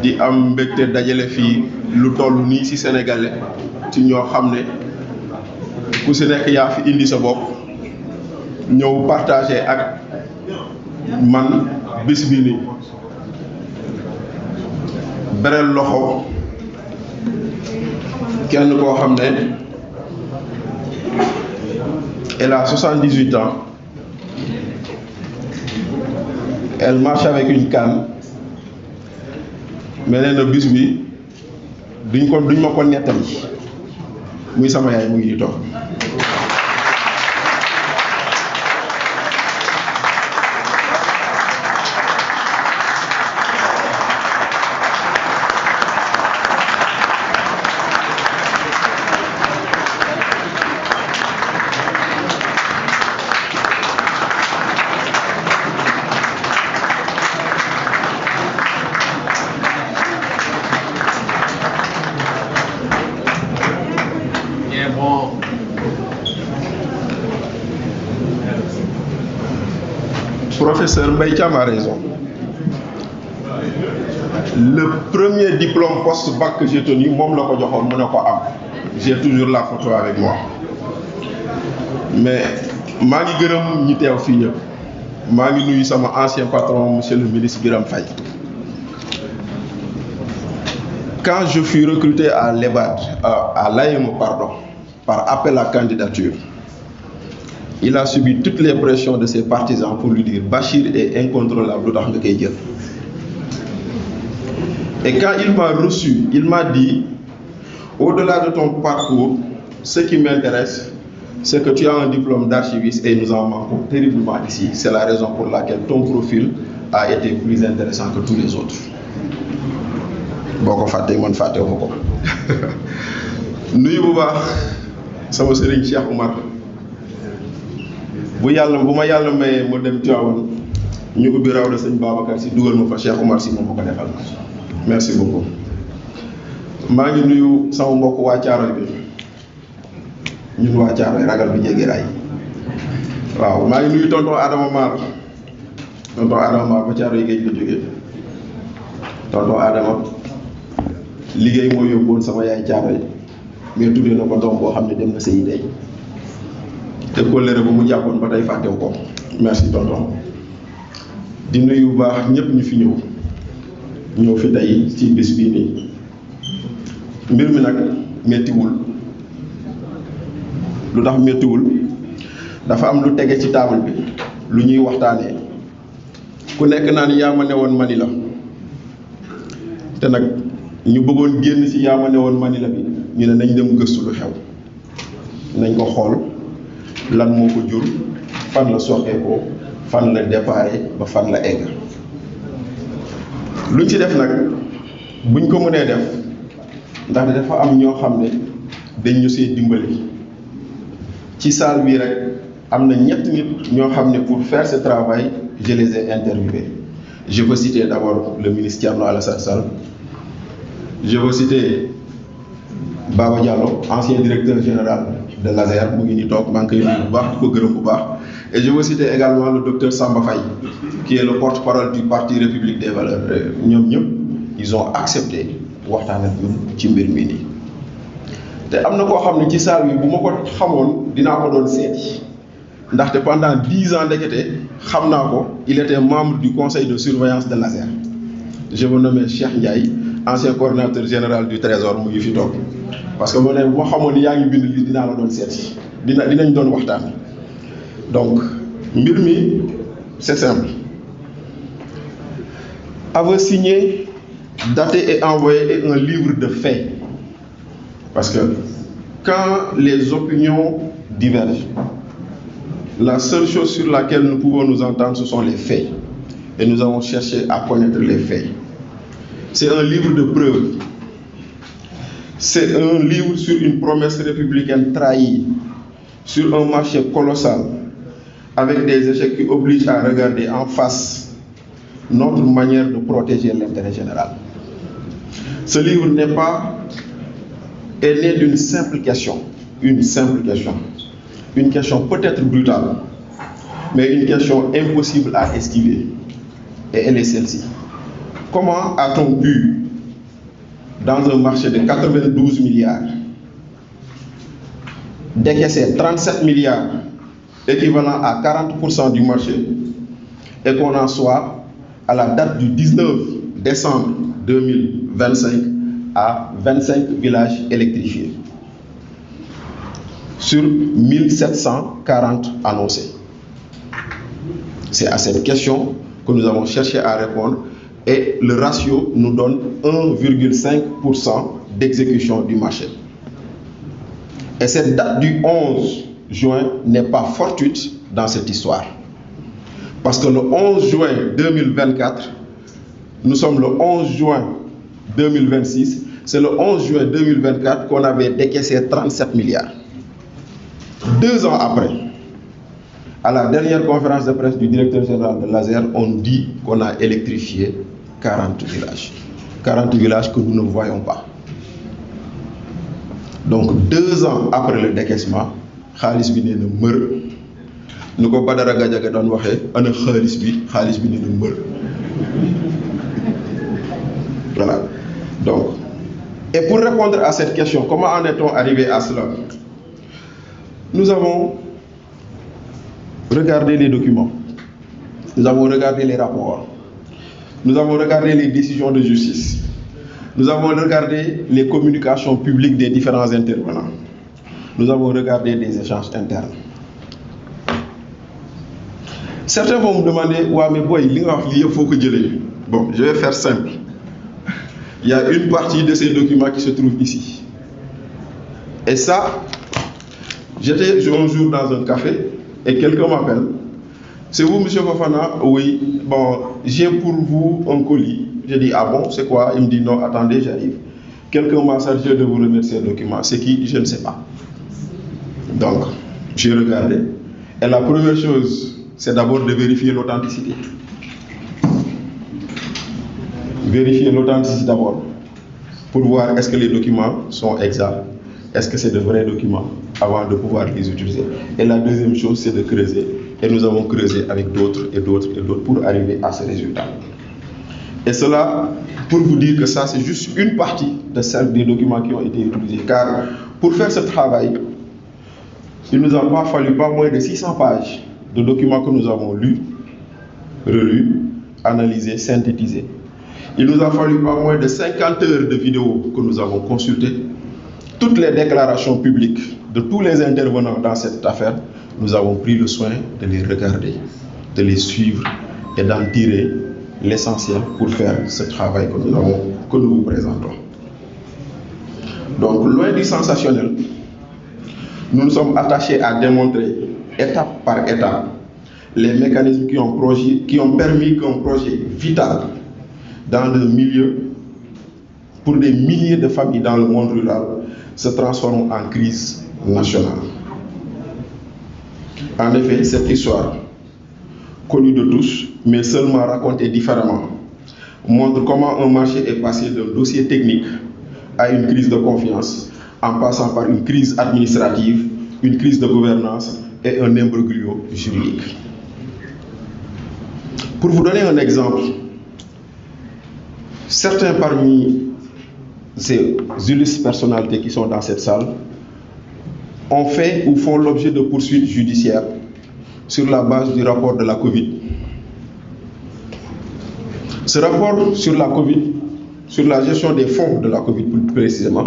di am mbégte dajale fii lu toll nii ci sénégalais ci ñoo xam ne ku ci nekk yaa fi indi sa bopp ñëw partager ak man bis bi nii berel loxo kenn koo xam ne elle a 78 ans, elle marche avec une canne, mais nee na bis bi duñ ma ko nettali muy sama yaay mu ngi di toog. Professeur Mbaye Thiam a raison. Le premier diplôme post-bac que j'ai tenu, moom la ko joxoon mu ne ko am. J'ai toujours la photo avec moi. Mais maa ngi gërëm ñi teew fii ñëpp. Maa ngi nuyu sama ancien patron monsieur le ministre Birame Faye. Quand je fus recruté à l'EBAD, à l'AEMO pardon, par appel à candidature, il a subi toutes les pressions de ses partisans pour lui dire Bachir est incontrôlable lu tax nga koy jël. Et quand il m'a reçu, il m'a dit au-delà de ton parcours, ce qui m'intéresse, c'est que tu as un diplôme d'archiviste et nous en manquons terriblement ici. C'est la raison pour laquelle ton profil a été plus intéressant que tous les autres. Boo ko fàttee man fàttewu ko. Nuyu bu baax sama sëriñ Cheikh Oumar. bu ma yàlla mayee ma dem Tivaouane ñu ubbi raw de sëñ Babacar si dugal ma fa Cheikh Oumar si moom ma ko defal. Merci beaucoup. maa ngi nuyu sama mbokk waa Caaroy bi ñun waa Caaroy ragal bi jéggi raay. waaw maa ngi nuyu tonton Adama Mar ba Caaroy géej la jógee. tonton Adama liggéey moo yóbbuwoon sama yaay Caaroy mais tuddee na ko doom boo xam ne dem na sëyi tey. te kóllëre ba mu jàppoon ba tey fàttewu ko. Merci tonton. di nuyu bu baax ñëpp ñu fi ñëw fi tey ci bis bii nii. mbir mi nag méttiwul lu tax méttiwul dafa am lu tege ci table bi lu ñuy waxtaanee ku nekk naan yaa ma ne woon mani la te nag ñu bëggoon génn ci yaa ma ne woon mani la bi ñu ne nañ dem gëstu lu xew nañ ko xool lan moo ko jur fan la soqeekoo fan la déparé ba fan la egg luñ ci def nag buñ ko mënee def ndax dafa am ñoo xam ne dañ ñu see dimbali ci salle bii rek am na ñett nit ñoo xam ne pour faire ce travail je les ai interviewés. Je veux citer d'abord le ministre Thierno Alassane Sall, je veux citer Baba Diallo, ancien directeur général de l'ASER mu ngi ni toog maa ngi koy nuyu bu baax di ko gërëm bu baax, et je veux citer également le docteur Samba Faye qui est le porte-parole du parti République des Valeurs. ñoom ñëpp ils ont accepté waxtaan ak ñun ci mbir mi nii te am na koo xam ne ci salle bi bu ma ko xamoon dinaa ko doon seeti ndaxte pendant 10 ans ndekete xam naa ko, il était membre du conseil de surveillance de l'ASER. Je veux nommer Cheikh Ndiaye, ancien coordinateur général du Trésor mu ngi fi toog parce que bu ma xamoon ni yaa ngi bind li dinaa la doon seeti dinañ doon waxtaan. Donc mbir mi c'est simple, aveu signé, daté et envoyé un livre de faits, parce que quand les opinions divergent, la seule chose sur laquelle nous pouvons nous entendre, ce sont les faits. Et nous avons cherché à connaître les faits. C'est un livre de preuves. C'est un livre sur une promesse républicaine trahie, sur un marché colossal, avec des échecs qui obligent à regarder en face notre manière de protéger l'intérêt général. Ce livre est né d'une simple question, une question peut-être brutale, mais une question impossible à esquiver. Et elle est celle-ci. Comment a-t-on pu dans un marché de 92 milliards, décaisser 37 milliards, équivalent à 40% du marché, et qu'on en soit à la date du 19 décembre 2025 à 25 villages électrifiés sur 1740 annoncés. C'est à cette question que nous avons cherché à répondre et le ratio nous donne 1,5% d'exécution du marché. Et cette date du 11 juin n'est pas fortuite dans cette histoire. Parce que le 11 juin 2024, nous sommes le 11 juin 2026, c'est le 11 juin 2024 qu'on avait décaissé 37 milliards. 2 ans après, à la dernière conférence de presse du directeur général de l'ASER, on dit qu'on a électrifié 40 villages. 40 villages que nous ne voyons pas. Donc 2 ans après le décaissement, xaalis bi nee na mër nu ko Badara Gadiaga doon waxee ana xaalis bi nee na mër. Voilà. Donc, et pour répondre à cette question, comment en est-on arrivé à cela? Nous avons regardé les documents, nous avons regardé les rapports, nous avons regardé les décisions de justice, nous avons regardé les communications publiques des différents intervenants, nous avons regardé des échanges internes. Certains vont me demander, ouais, mais boy, il faut que je le. Bon, je vais faire simple. Il y a une partie de ces documents qui se trouvent ici. Et ça, j'étais un jour dans un café et quelqu'un m'appelle. C'est vous, monsieur Fofana? Oui. Bon, j'ai pour vous un colis. J'ai dit, ah bon, c'est quoi? Il me dit, non, attendez, j'arrive. Quelqu'un m'a chargé de vous remettre ces documents. C'est qui? Je ne sais pas. Donc, j'ai regardé. Et la première chose, c'est d'abord de vérifier l'authenticité. Vérifier l'authenticité d'abord pour voir est-ce que les documents sont exacts, est-ce que c'est de vrais documents avant de pouvoir les utiliser. Et la deuxième chose, c'est de creuser. Et nous avons creusé avec d'autres et d'autres et d'autres pour arriver à ce résultat. Et cela, pour vous dire que ça, c'est juste une partie de celle des documents qui ont été utilisés. Car pour faire ce travail, il nous a pas fallu pas moins de 600 pages de documents que nous avons lus, relus, analysés, synthétisés. Il nous a fallu pas moins de 50 heures de vidéos que nous avons consultées. Toutes les déclarations publiques de tous les intervenants dans cette affaire, nous avons pris le soin de les regarder, de les suivre et d'en tirer l'essentiel pour faire ce travail que nous vous présentons. Donc, loin du sensationnel, nous nous sommes attachés à démontrer étape par étape les mécanismes qui ont permis qu'un projet vital dans le milieu, pour des milliers de familles dans le monde rural, se transforme en crise nationale. En effet, cette histoire, connue de tous, mais seulement racontée différemment, montre comment un marché est passé d'un dossier technique à une crise de confiance, en passant par une crise administrative, une crise de gouvernance et un imbroglio juridique. Pour vous donner un exemple, certains parmi ces illustres personnalités qui sont dans cette salle ont fait ou font l'objet de poursuites judiciaires sur la base du rapport de la Covid. Ce rapport sur la Covid, sur la gestion des fonds de la Covid plus précisément,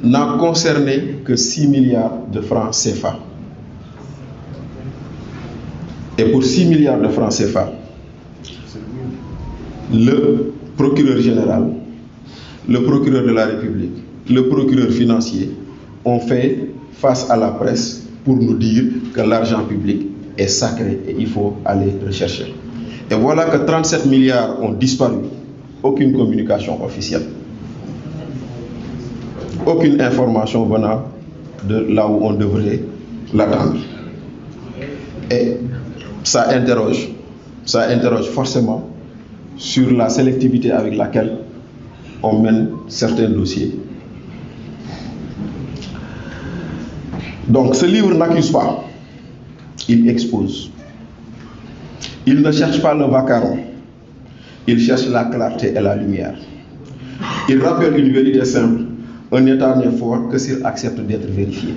n'a concerné que 6 milliards de francs CFA. Et pour 6 milliards de francs CFA, le procureur général, le procureur de la République, le procureur financier ont fait face à la presse pour nous dire que l'argent public est sacré et il faut aller rechercher. Et voilà que 37 milliards ont disparu, aucune communication officielle, aucune information venant de là où on devrait l'attendre. Et ça interroge forcément sur la sélectivité avec laquelle on mène certains dossiers. Donc ce livre n'accuse pas, il expose. Il ne cherche pas le vacarme, il cherche la clarté et la lumière. Il rappelle une vérité simple. Un État n'est fort que s'il accepte d'être vérifié.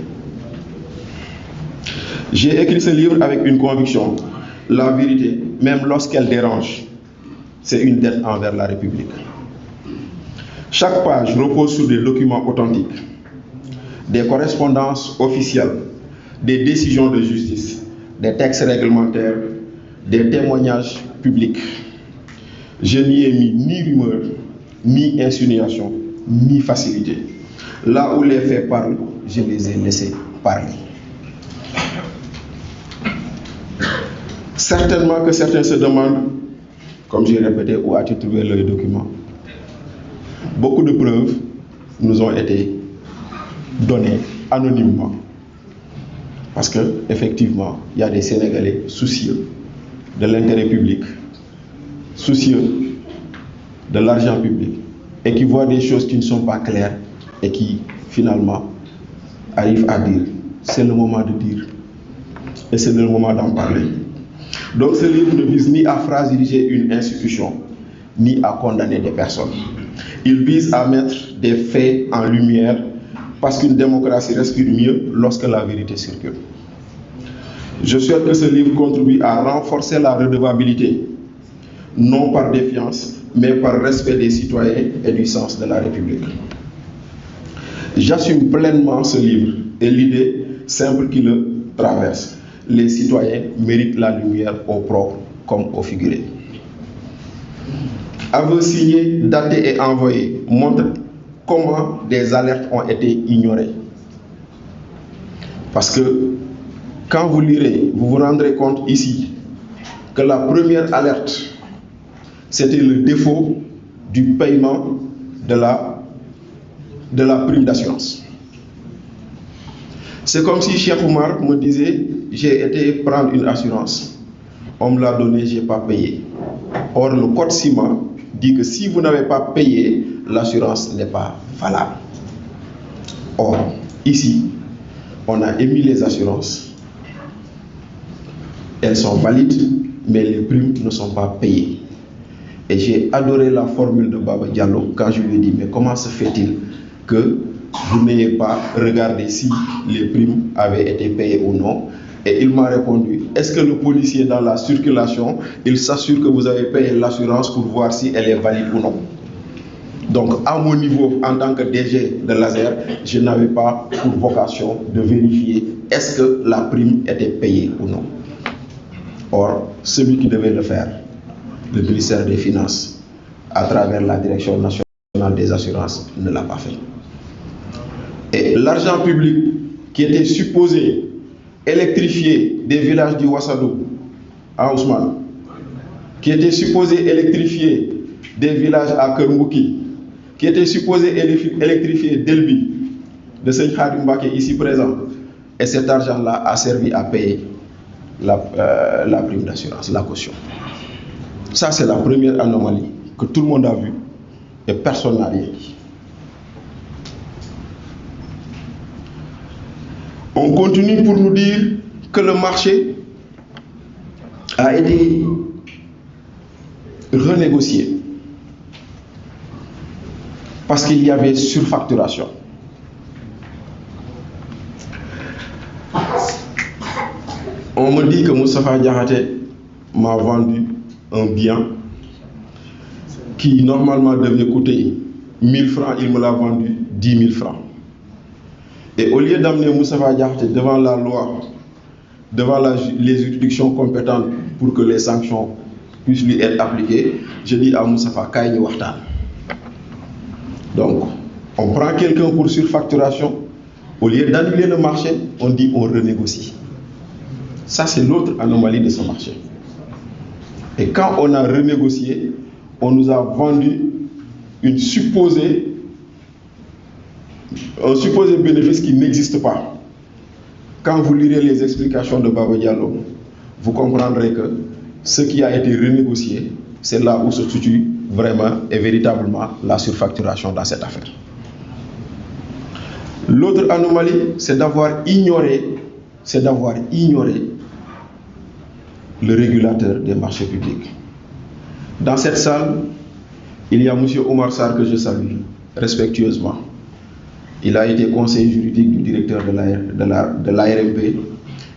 J'ai écrit ce livre avec une conviction. La vérité, même lorsqu'elle dérange, c'est une dette envers la République. Chaque page repose sur des documents authentiques, des correspondances officielles, des décisions de justice, des textes réglementaires, des témoignages publics. Je n'y ai mis ni rumeur, ni insinuation, ni facilité. Là où les faits parlent, je les ai laissés parler. Certainement que certains se demandent, comme j'ai répété, où as-tu trouvé le document? Beaucoup de preuves nous ont été données anonymement. Parce qu'effectivement, il y a des Sénégalais soucieux de l'intérêt public, soucieux de l'argent public, et qui voient des choses qui ne sont pas claires et qui, finalement, arrivent à dire, c'est le moment de dire, et c'est le moment d'en parler. Donc ce livre ne vise ni à fragiliser une institution, ni à condamner des personnes. Il vise à mettre des faits en lumière, parce qu'une démocratie respire mieux lorsque la vérité circule. Je souhaite que ce livre contribue à renforcer la redevabilité, non par défiance, mais par respect des citoyens et du sens de la République. J'assume pleinement ce livre et l'idée simple qui le traverse. Les citoyens méritent la lumière au propre comme au figuré. Aveu signé, daté et envoyé montre comment des alertes ont été ignorées. Parce que quand vous lirez, vous vous rendrez compte ici que la première alerte, c'était le défaut du paiement de la prime d'assurance. C'est comme si Cheikh Oumar me disait, j'ai été prendre une assurance, on me l'a donné, je n'ai pas payé. Or, le code ciment dit que si vous n'avez pas payé, l'assurance n'est pas valable. Or, ici, on a émis les assurances. Elles sont valides, mais les primes ne sont pas payées. Et j'ai adoré la formule de Baba Diallo quand je lui ai dit, mais comment se fait-il que vous n'ayez pas regardé si les primes avaient été payées ou non? Et il m'a répondu, est-ce que le policier dans la circulation, il s'assure que vous avez payé l'assurance pour voir si elle est valide ou non? Donc, à mon niveau, en tant que DG de Laser, je n'avais pas pour vocation de vérifier est-ce que la prime était payée ou non. Or, celui qui devait le faire, le ministère des Finances, à travers la Direction nationale des assurances, ne l'a pas fait. Et l'argent public qui était supposé électrifier des villages du Wassadou à Ousmane, qui était supposé électrifier des villages à Kermouki, qui était supposé électrifier Delbi, de Seigne Khadim Mbacké ici présent, et cet argent-là a servi à payer la prime d'assurance, la caution. Ça, c'est la première anomalie que tout le monde a vue et personne n'a rien dit. On continue pour nous dire que le marché a été renégocié parce qu'il y avait surfacturation. On me dit que Moustapha Diakhaté m'a vendu un bien qui normalement devait coûter 1000 francs, il me l'a vendu 10 000 francs. Et au lieu d'amener Moustapha Diakhaté devant la loi, devant les juridictions compétentes pour que les sanctions puissent lui être appliquées, je dis à Moustapha, kaay ñu waxtaan. Donc, on prend quelqu'un pour surfacturation, au lieu d'annuler le marché, on dit on renégocie. Ça, c'est l'autre anomalie de ce marché. Et quand on a renégocié, on nous a vendu un supposé bénéfice qui n'existe pas. Quand vous lirez les explications de Baba Diallo, vous comprendrez que ce qui a été renégocié, c'est là où se situe vraiment et véritablement la surfacturation dans cette affaire. L'autre anomalie, c'est d'avoir ignoré le régulateur des marchés publics. Dans cette salle, Il y a M. Omar Sarr que je salue respectueusement. Il a été conseiller juridique du directeur de l'ARMP.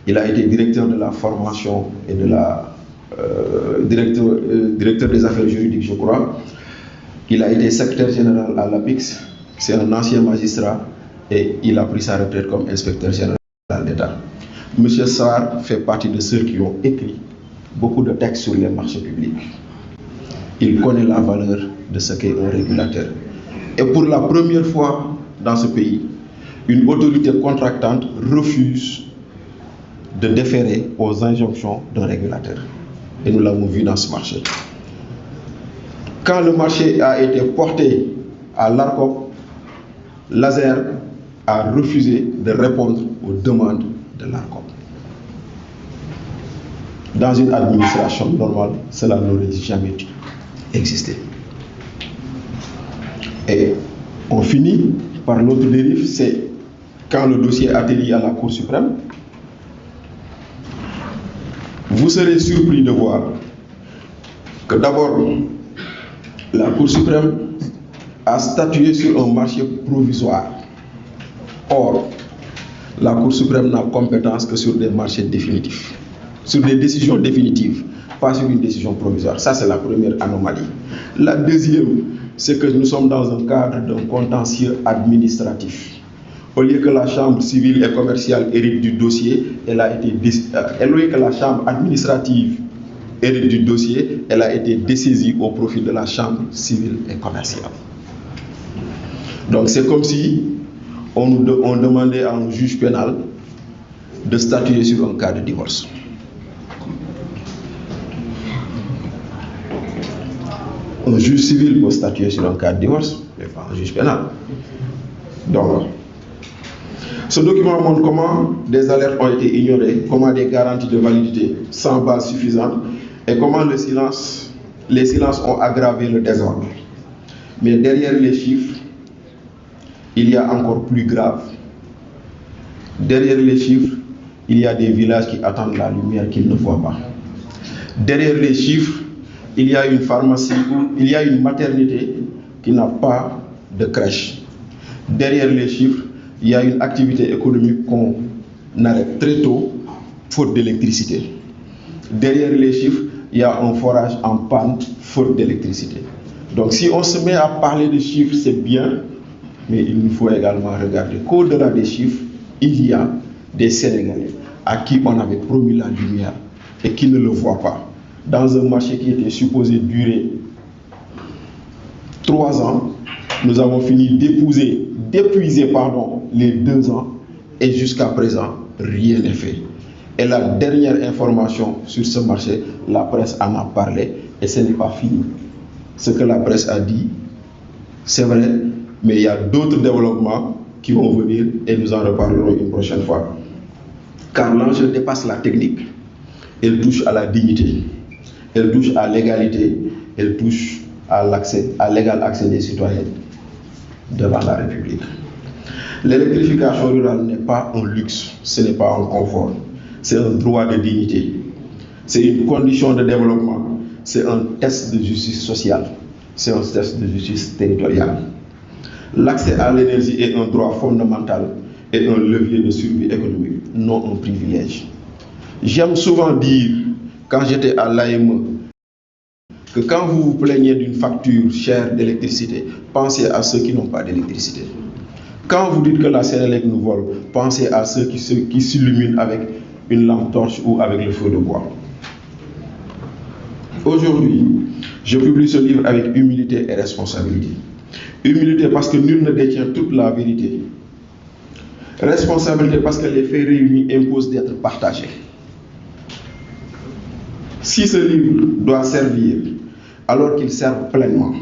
Il a été directeur de la formation et de la directeur des affaires juridiques, je crois. Il a été secrétaire général à l'APIX. C'est un ancien magistrat et il a pris sa retraite comme inspecteur général d'État. M. Sarr fait partie de ceux qui ont écrit beaucoup de textes sur les marchés publics. Il connaît la valeur de ce qu'est un régulateur. Et pour la première fois dans ce pays, une autorité contractante refuse de déférer aux injonctions d'un régulateur. Et nous l'avons vu dans ce marché. Quand le marché a été porté à l'ARCOP, l'ASER a refusé de répondre aux demandes de l'ARCOP. Dans une administration normale, cela n'aurait jamais dû exister. Et on finit par l'autre dérive, c'est quand le dossier atterrit à la Cour suprême. Vous serez surpris de voir que d'abord, la Cour suprême a statué sur un marché provisoire. Or, la Cour suprême n'a compétence que sur des marchés définitifs, sur des décisions définitives, pas sur une décision provisoire. Ça, c'est la première anomalie. La deuxième, c'est que nous sommes dans un cadre d'un contentieux administratif. Au lieu que la chambre civile et commerciale hérite du dossier, au lieu que la chambre administrative hérite du dossier, elle a été dessaisie au profit de la chambre civile et commerciale. Donc c'est comme si on demandait à un juge pénal de statuer sur un cas de divorce. Un juge civil peut statuer sur un cas de divorce, mais pas un juge pénal. Donc, ce document montre comment des alertes ont été ignorées, comment des garanties de validité sans base suffisante et comment les silences ont aggravé le désordre. Mais derrière les chiffres, il y a encore plus grave. Derrière les chiffres, il y a des villages qui attendent la lumière qu'ils ne voient pas. Derrière les chiffres, il y a une pharmacie, il y a une maternité qui n'a pas de crèche. Derrière les chiffres, il y a une activité économique qu'on arrête très tôt, faute d'électricité. Derrière les chiffres, il y a un forage en panne, faute d'électricité. Donc si on se met à parler de chiffres, c'est bien, mais il nous faut également regarder qu'au-delà des chiffres, il y a des Sénégalais à qui on avait promis la lumière et qui ne le voient pas. Dans un marché qui était supposé durer 3 ans, nous avons fini d'épuiser les 2 ans et jusqu'à présent, rien n'est fait. Et la dernière information sur ce marché, la presse en a parlé et ce n'est pas fini. Ce que la presse a dit, c'est vrai, mais il y a d'autres développements qui vont venir et nous en reparlerons une prochaine fois. Car l'enjeu dépasse la technique. Elle touche à la dignité, elle touche à l'égalité, elle touche à l'égal accès des citoyens devant la République. L'électrification rurale n'est pas un luxe, ce n'est pas un confort, c'est un droit de dignité, c'est une condition de développement, c'est un test de justice sociale, c'est un test de justice territoriale. L'accès à l'énergie est un droit fondamental et un levier de survie économique, non un privilège. J'aime souvent dire, quand j'étais à l'AME, que quand vous vous plaignez d'une facture chère d'électricité, pensez à ceux qui n'ont pas d'électricité. Quand vous dites que la Sénélec nous vole, pensez à ceux qui s'illuminent avec une lampe torche ou avec le feu de bois. Aujourd'hui, je publie ce livre avec humilité et responsabilité. Humilité parce que nul ne détient toute la vérité. Responsabilité parce que les faits réunis imposent d'être partagés. Si ce livre doit servir, alors qu'il serve pleinement,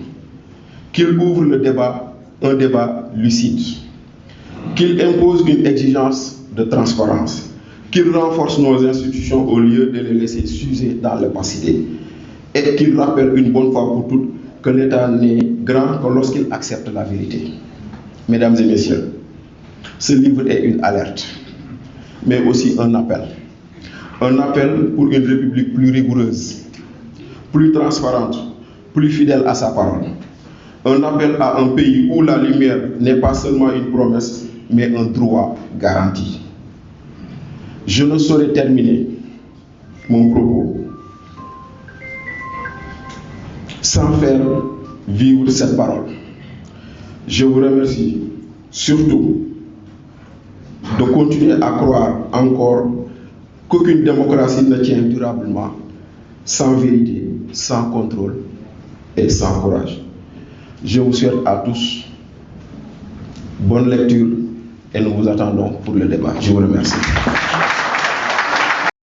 qu'il ouvre le débat, un débat lucide, qu'il impose une exigence de transparence, qu'il renforce nos institutions au lieu de les laisser s'user dans l'opacité, et qu'il rappelle une bonne fois pour toutes que l'État n'est grand que lorsqu'il accepte la vérité. Mesdames et messieurs, ce livre est une alerte, mais aussi un appel. Un appel pour une République plus rigoureuse, plus transparente, plus fidèle à sa parole. un appel à un pays où la lumière n'est pas seulement une promesse, mais un droit garanti. Je ne saurais terminer mon propos sans faire vivre cette parole. Je vous remercie surtout de continuer à croire encore qu'aucune démocratie ne tient durablement sans vérité, sans contrôle et sans courage. Je vous souhaite à tous bonne lecture et nous vous attendons pour le débat. Je vous remercie.